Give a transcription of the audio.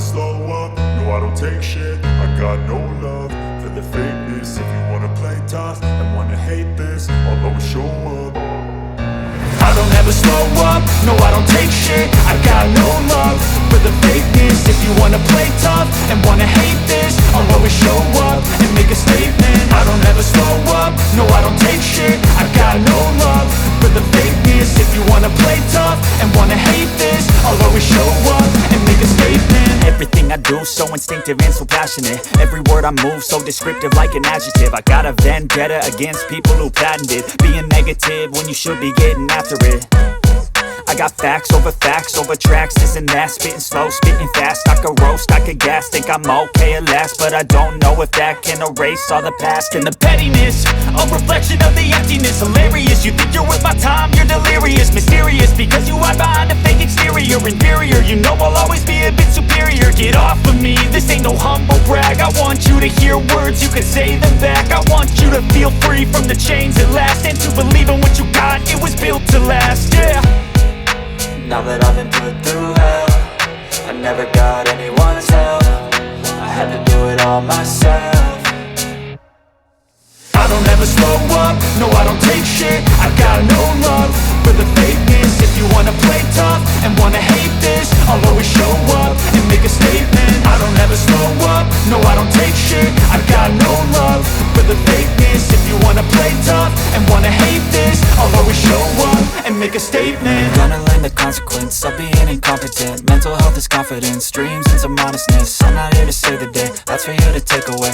slow up, no I don't take shit. I got no love for the fakeness. If you wanna play tough and wanna hate this, I'll always show up. I don't ever slow up, no I don't take shit. I got no love for the fakeness. If you wanna play tough and wanna hate this, I'll always show up and make a statement. I don't ever slow up, no I don't take shit. I got no love for the fakeness. If you wanna play tough and wanna hate this, I'll always show up and make a statement. Everything I do so instinctive and so passionate. Every word I move so descriptive like an adjective. I got a vendetta against people who patented being negative when you should be getting after it. I got facts over tracks, this and that. Spitting slow, spitting fast, I could roast, I could gas. Think I'm okay at last, but I don't know if that can erase all the past. And the pettiness, a reflection of the emptiness. Hilarious, you think you're worth my time, you're delirious. Mysterious, because you hide behind a fake exterior. Inferior, you know I'll always be a bit superior. Get off of me, this ain't no humble brag. I want you to hear words, you can say them back. I want you to feel free from the chains at last, and to believe in what you got, it was built to last, yeah. Now that I've been put through hell, I never got anyone's help. I had to do it all myself. I don't ever slow up, no I don't take shit. I got no love for the fakeness. If you wanna play tough and wanna hate this, I'll always show up and make a statement. I don't ever slow up, no I don't take shit. I got no love for the fakeness. If you wanna play tough and wanna hate this, I'll always show up and make a statement. Gonna learn the consequence of being incompetent. Mental health is confidence, dreams and some honestness. I'm not here to save the day, that's for you to take away.